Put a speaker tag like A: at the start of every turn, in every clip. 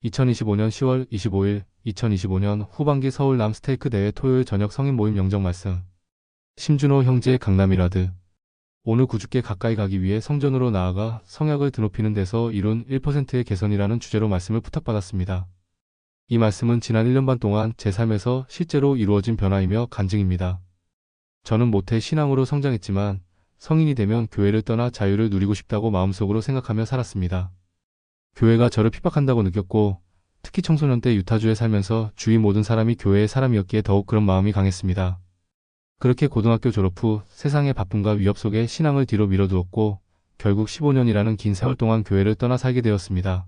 A: 2025년 10월 25일 2025년 후반기 서울 남스테이크 대회 토요일 저녁 성인 모임 영정 말씀. 심준호 형제 강남이라드. 오늘 구주께 가까이 가기 위해 성전으로 나아가 성약을 드높이는 데서 이룬 1%의 개선이라는 주제로 말씀을 부탁받았습니다. 이 말씀은 지난 1년 반 동안 제 삶에서 실제로 이루어진 변화이며 간증입니다. 저는 모태 신앙으로 성장했지만 성인이 되면 교회를 떠나 자유를 누리고 싶다고 마음속으로 생각하며 살았습니다. 교회가 저를 핍박한다고 느꼈고 특히 청소년 때 유타주에 살면서 주위 모든 사람이 교회의 사람이었기에 더욱 그런 마음이 강했습니다. 그렇게 고등학교 졸업 후 세상의 바쁨과 위협 속에 신앙을 뒤로 미뤄두었고 결국 15년이라는 긴 세월 동안 교회를 떠나 살게 되었습니다.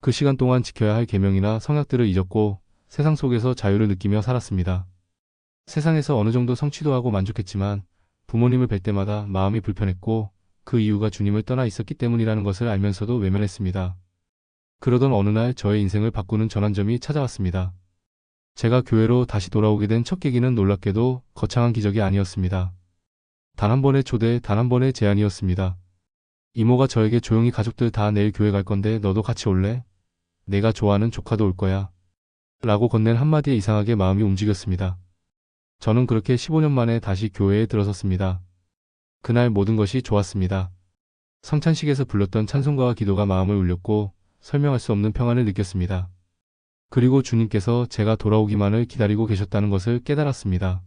A: 그 시간 동안 지켜야 할 계명이나 성약들을 잊었고 세상 속에서 자유를 느끼며 살았습니다. 세상에서 어느 정도 성취도 하고 만족했지만 부모님을 뵐 때마다 마음이 불편했고 그 이유가 주님을 떠나 있었기 때문이라는 것을 알면서도 외면했습니다. 그러던 어느 날 저의 인생을 바꾸는 전환점이 찾아왔습니다. 제가 교회로 다시 돌아오게 된 첫 계기는 놀랍게도 거창한 기적이 아니었습니다. 단 한 번의 초대, 단 한 번의 제안이었습니다. 이모가 저에게 조용히 가족들 다 내일 교회 갈 건데 너도 같이 올래? 내가 좋아하는 조카도 올 거야. 라고 건넨 한마디에 이상하게 마음이 움직였습니다. 저는 그렇게 15년 만에 다시 교회에 들어섰습니다. 그날 모든 것이 좋았습니다. 성찬식에서 불렀던 찬송가와 기도가 마음을 울렸고 설명할 수 없는 평안을 느꼈습니다. 그리고 주님께서 제가 돌아오기만을 기다리고 계셨다는 것을 깨달았습니다.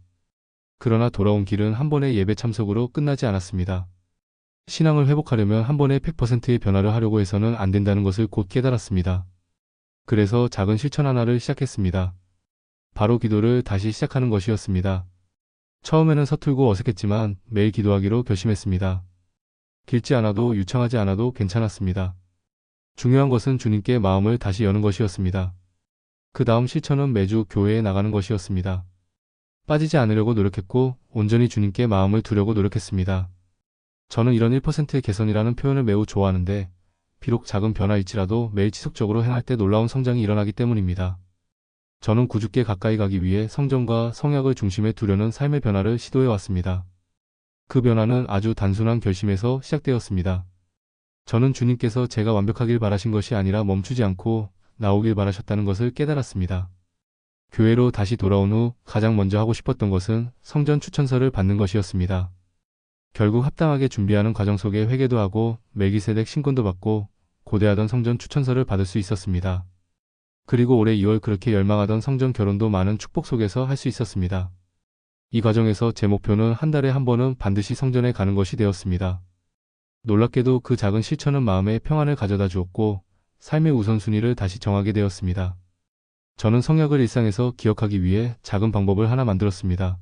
A: 그러나 돌아온 길은 한 번의 예배 참석으로 끝나지 않았습니다. 신앙을 회복하려면 한 번에 100%의 변화를 하려고 해서는 안 된다는 것을 곧 깨달았습니다. 그래서 작은 실천 하나를 시작했습니다. 바로 기도를 다시 시작하는 것이었습니다. 처음에는 서툴고 어색했지만 매일 기도하기로 결심했습니다. 길지 않아도 유창하지 않아도 괜찮았습니다. 중요한 것은 주님께 마음을 다시 여는 것이었습니다. 그 다음 실천은 매주 교회에 나가는 것이었습니다. 빠지지 않으려고 노력했고 온전히 주님께 마음을 두려고 노력했습니다. 저는 이런 1%의 개선이라는 표현을 매우 좋아하는데 비록 작은 변화일지라도 매일 지속적으로 행할 때 놀라운 성장이 일어나기 때문입니다. 저는 구주께 가까이 가기 위해 성전과 성약을 중심에 두려는 삶의 변화를 시도해 왔습니다. 그 변화는 아주 단순한 결심에서 시작되었습니다. 저는 주님께서 제가 완벽하길 바라신 것이 아니라 멈추지 않고 나오길 바라셨다는 것을 깨달았습니다. 교회로 다시 돌아온 후 가장 먼저 하고 싶었던 것은 성전 추천서를 받는 것이었습니다. 결국 합당하게 준비하는 과정 속에 회개도 하고 멜기세덱 신권도 받고 고대하던 성전 추천서를 받을 수 있었습니다. 그리고 올해 2월 그렇게 열망하던 성전 결혼도 많은 축복 속에서 할 수 있었습니다. 이 과정에서 제 목표는 한 달에 한 번은 반드시 성전에 가는 것이 되었습니다. 놀랍게도 그 작은 실천은 마음에 평안을 가져다 주었고 삶의 우선순위를 다시 정하게 되었습니다. 저는 성약을 일상에서 기억하기 위해 작은 방법을 하나 만들었습니다.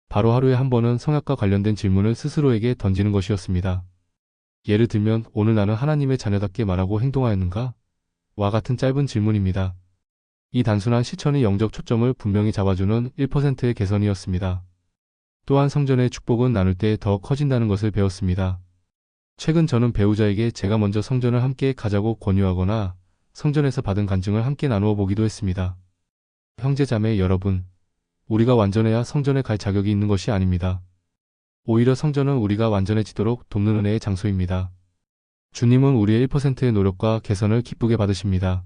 A: 바로 하루에 한 번은 성약과 관련된 질문을 스스로에게 던지는 것이었습니다. 예를 들면 오늘 나는 하나님의 자녀답게 말하고 행동하였는가? 와 같은 짧은 질문입니다. 이 단순한 실천이 영적 초점을 분명히 잡아주는 1%의 개선이었습니다. 또한 성전의 축복은 나눌 때 더 커진다는 것을 배웠습니다. 최근 저는 배우자에게 제가 먼저 성전을 함께 가자고 권유하거나 성전에서 받은 간증을 함께 나누어 보기도 했습니다. 형제자매 여러분, 우리가 완전해야 성전에 갈 자격이 있는 것이 아닙니다. 오히려 성전은 우리가 완전해지도록 돕는 은혜의 장소입니다. 주님은 우리의 1%의 노력과 개선을 기쁘게 받으십니다.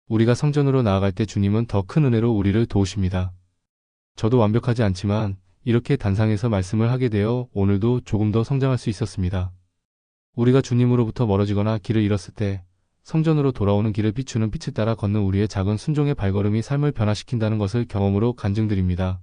A: 우리가 성전으로 나아갈 때 주님은 더 큰 은혜로 우리를 도우십니다. 저도 완벽하지 않지만 이렇게 단상에서 말씀을 하게 되어 오늘도 조금 더 성장할 수 있었습니다. 우리가 주님으로부터 멀어지거나 길을 잃었을 때 성전으로 돌아오는 길을 비추는 빛을 따라 걷는 우리의 작은 순종의 발걸음이 삶을 변화시킨다는 것을 경험으로 간증드립니다.